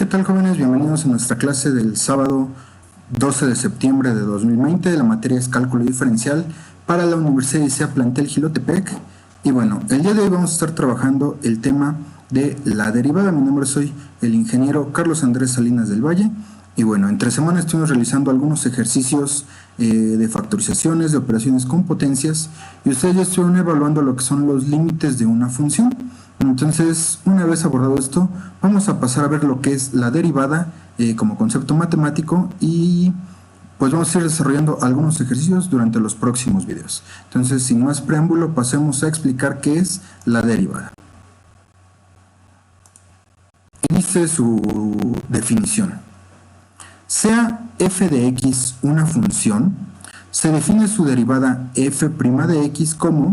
¿Qué tal, jóvenes? Bienvenidos a nuestra clase del sábado 12 de septiembre de 2020. La materia es cálculo diferencial para la Universidad ICEA Plantel Jilotepec. Y bueno, el día de hoy vamos a estar trabajando el tema de la derivada. Mi nombre soy el ingeniero Carlos Andrés Salinas del Valle. Y bueno, entre semana estuvimos realizando algunos ejercicios de factorizaciones, de operaciones con potencias, y ustedes ya estuvieron evaluando lo que son los límites de una función. Entonces, una vez abordado esto, vamos a pasar a ver lo que es la derivada como concepto matemático, y pues vamos a ir desarrollando algunos ejercicios durante los próximos videos. Entonces, sin más preámbulo, pasemos a explicar qué es la derivada. Dice su definición. Sea f de x una función, se define su derivada f' de x como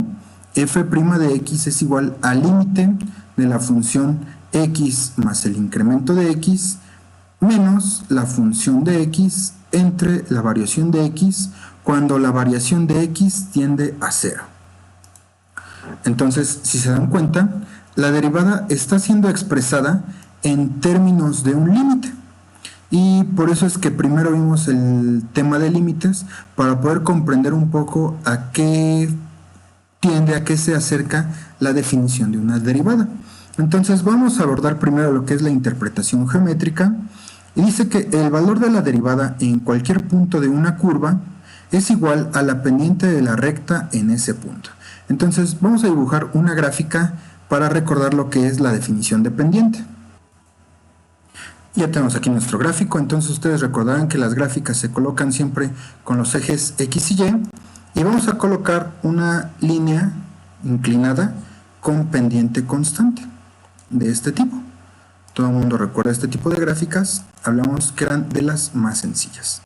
f' de x es igual al límite de la función x más el incremento de x menos la función de x entre la variación de x cuando la variación de x tiende a 0. Entonces, si se dan cuenta, la derivada está siendo expresada en términos de un límite. Y por eso es que primero vimos el tema de límites para poder comprender un poco a qué tiende, a qué se acerca la definición de una derivada. Entonces vamos a abordar primero lo que es la interpretación geométrica, y dice que el valor de la derivada en cualquier punto de una curva es igual a la pendiente de la recta en ese punto. Entonces vamos a dibujar una gráfica para recordar lo que es la definición de pendiente. Ya tenemos aquí nuestro gráfico. Entonces ustedes recordarán que las gráficas se colocan siempre con los ejes X y Y, y vamos a colocar una línea inclinada con pendiente constante de este tipo. Todo el mundo recuerda este tipo de gráficas, hablamos que eran de las más sencillas.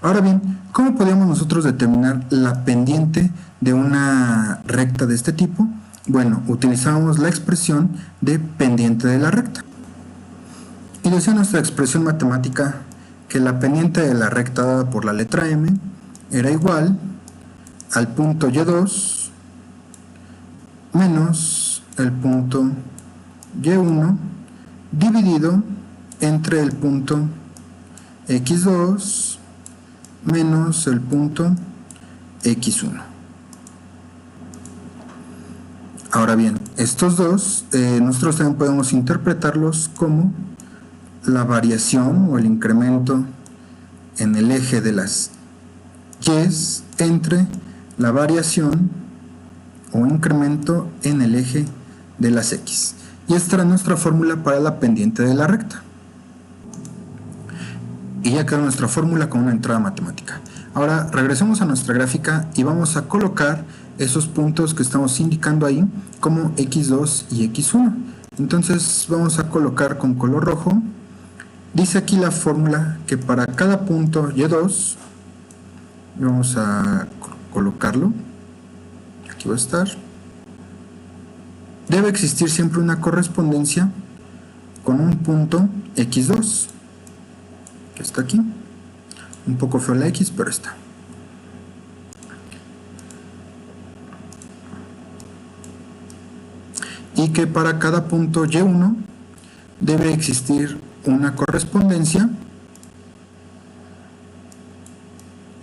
Ahora bien, ¿cómo podríamos nosotros determinar la pendiente de una recta de este tipo? Bueno, utilizamos la expresión de pendiente de la recta. Y decía nuestra expresión matemática que la pendiente de la recta dada por la letra M era igual al punto Y2 menos el punto Y1 dividido entre el punto X2 menos el punto X1. Ahora bien, estos dos nosotros también podemos interpretarlos como la variación o el incremento en el eje de las y entre la variación o incremento en el eje de las x. Y esta era nuestra fórmula para la pendiente de la recta. Y ya quedó nuestra fórmula con una entrada matemática. Ahora regresemos a nuestra gráfica y vamos a colocar esos puntos que estamos indicando ahí como x2 y x1. Entonces vamos a colocar con color rojo. Dice aquí la fórmula que para cada punto Y2, vamos a colocarlo, aquí va a estar, debe existir siempre una correspondencia con un punto X2, que está aquí, un poco feo la X, pero está. Y que para cada punto Y1 debe existir una correspondencia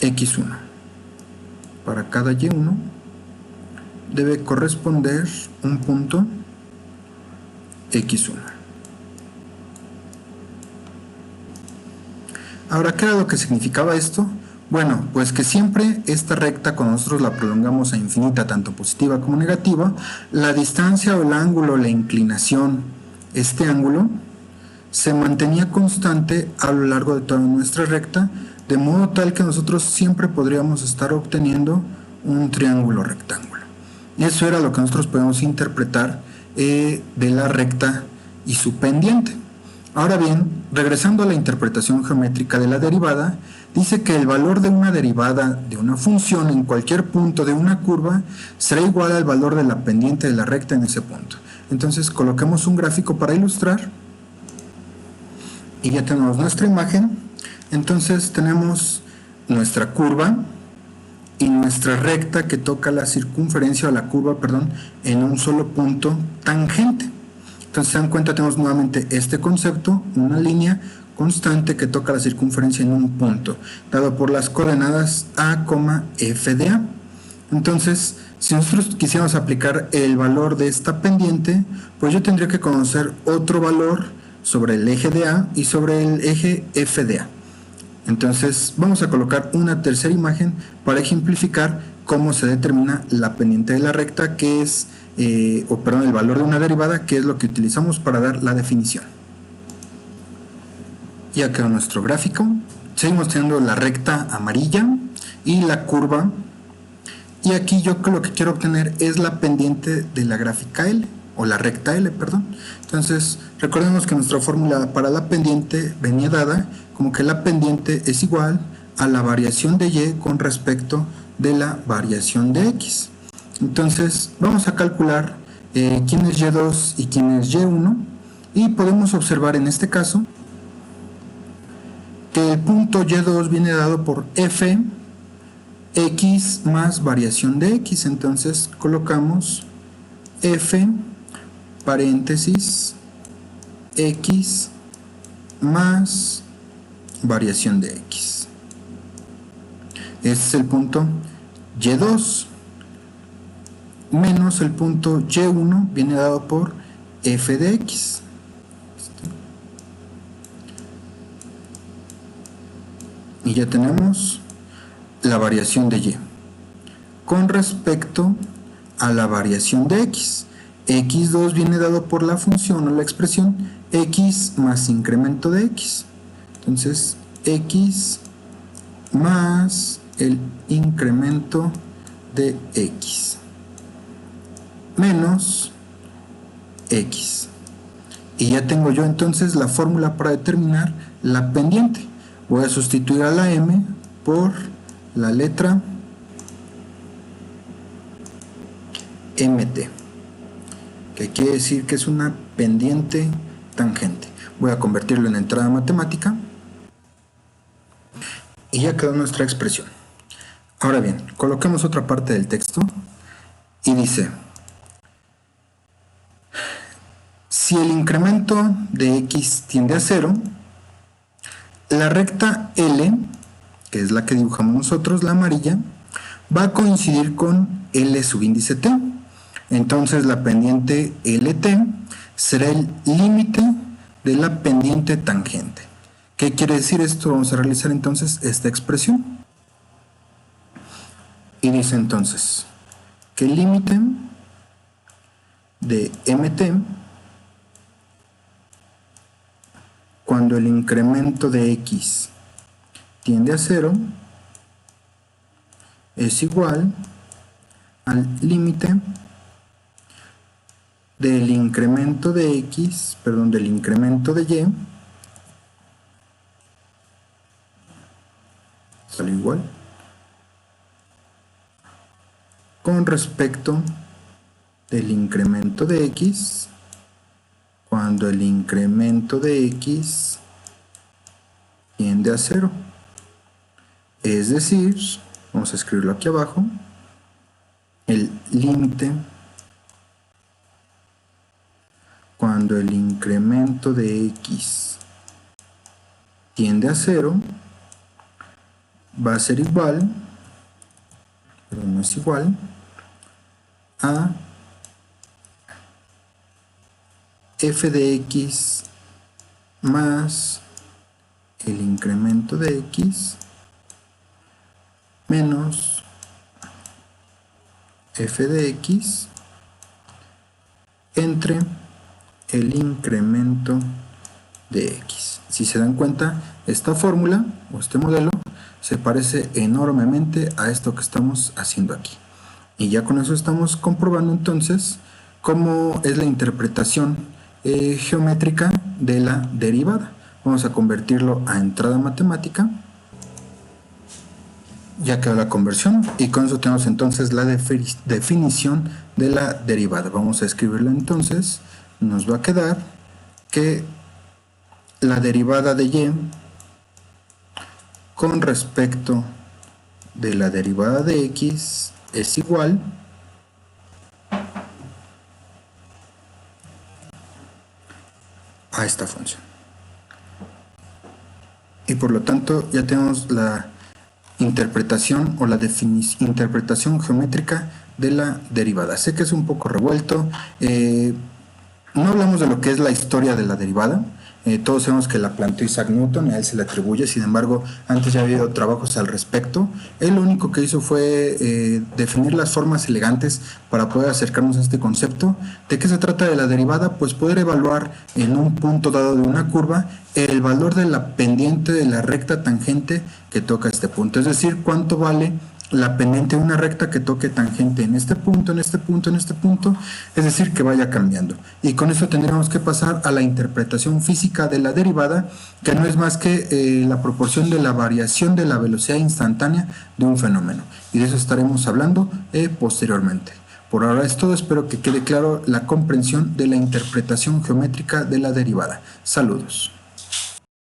X1. Para cada Y1 debe corresponder un punto X1. Ahora, ¿qué era lo que significaba esto? Bueno, pues que siempre esta recta, cuando nosotros la prolongamos a infinita, tanto positiva como negativa, la distancia o el ángulo, la inclinación, este ángulo, se mantenía constante a lo largo de toda nuestra recta, de modo tal que nosotros siempre podríamos estar obteniendo un triángulo rectángulo. Y eso era lo que nosotros podemos interpretar de la recta y su pendiente. Ahora bien, regresando a la interpretación geométrica de la derivada, dice que el valor de una derivada de una función en cualquier punto de una curva será igual al valor de la pendiente de la recta en ese punto. Entonces coloquemos un gráfico para ilustrar. Y ya tenemos nuestra imagen. Entonces tenemos nuestra curva y nuestra recta que toca la circunferencia o la curva, perdón, en un solo punto tangente. Entonces se dan cuenta, tenemos nuevamente este concepto, una línea constante que toca la circunferencia en un punto, dado por las coordenadas A, f de A. Entonces, si nosotros quisiéramos aplicar el valor de esta pendiente, pues yo tendría que conocer otro valor sobre el eje de A y sobre el eje f de A. Entonces, vamos a colocar una tercera imagen para ejemplificar cómo se determina la pendiente de la recta, que es, el valor de una derivada, que es lo que utilizamos para dar la definición. Ya quedó nuestro gráfico. Seguimos teniendo la recta amarilla y la curva. Y aquí yo lo que quiero obtener es la pendiente de la gráfica L, o la recta L, perdón. Entonces, recordemos que nuestra fórmula para la pendiente venía dada como que la pendiente es igual a la variación de Y con respecto de la variación de X. Entonces, vamos a calcular quién es Y2 y quién es Y1, y podemos observar en este caso que el punto Y2 viene dado por F X más variación de X. Entonces colocamos F paréntesis X más variación de X. Este es el punto Y2 menos el punto Y1 viene dado por F de X. Y ya tenemos la variación de Y con respecto a la variación de X. X2 viene dado por la función o la expresión X más incremento de X. Entonces, X más el incremento de X menos X. Y ya tengo yo entonces la fórmula para determinar la pendiente. Voy a sustituir a la M por la letra MT, que quiere decir que es una pendiente tangente. Voy a convertirlo en entrada matemática y ya quedó nuestra expresión. Ahora bien, coloquemos otra parte del texto y dice: si el incremento de X tiende a 0, la recta L, que es la que dibujamos nosotros, la amarilla, va a coincidir con L subíndice T. Entonces la pendiente LT será el límite de la pendiente tangente. ¿Qué quiere decir esto? Vamos a realizar entonces esta expresión. Y dice entonces que el límite de MT cuando el incremento de X tiende a 0 es igual al límite del incremento de X, del incremento de Y, sale igual, con respecto del incremento de X cuando el incremento de X tiende a 0. Es decir, vamos a escribirlo aquí abajo, el límite cuando el incremento de X tiende a 0 va a ser igual, pero no es igual, a f de X más el incremento de X menos f de X entre el incremento de X. Si se dan cuenta, esta fórmula o este modelo se parece enormemente a esto que estamos haciendo aquí. Y ya con eso estamos comprobando entonces cómo es la interpretación geométrica de la derivada. Vamos a convertirlo a entrada matemática. Ya quedó la conversión y con eso tenemos entonces la definición de la derivada. Vamos a escribirla entonces. Nos va a quedar que la derivada de Y con respecto de la derivada de X es igual a esta función. Y por lo tanto ya tenemos la interpretación o la interpretación geométrica de la derivada. Sé que es un poco revuelto, no hablamos de lo que es la historia de la derivada. Todos sabemos que la planteó Isaac Newton, a él se le atribuye, sin embargo, antes ya había habido trabajos al respecto. Él lo único que hizo fue definir las formas elegantes para poder acercarnos a este concepto. ¿De qué se trata de la derivada? Pues poder evaluar en un punto dado de una curva el valor de la pendiente de la recta tangente que toca este punto, es decir, cuánto vale la pendiente de una recta que toque tangente en este punto, en este punto, en este punto, es decir, que vaya cambiando. Y con eso tendríamos que pasar a la interpretación física de la derivada, que no es más que la proporción de la variación de la velocidad instantánea de un fenómeno. Y de eso estaremos hablando posteriormente. Por ahora es todo, espero que quede claro la comprensión de la interpretación geométrica de la derivada. Saludos.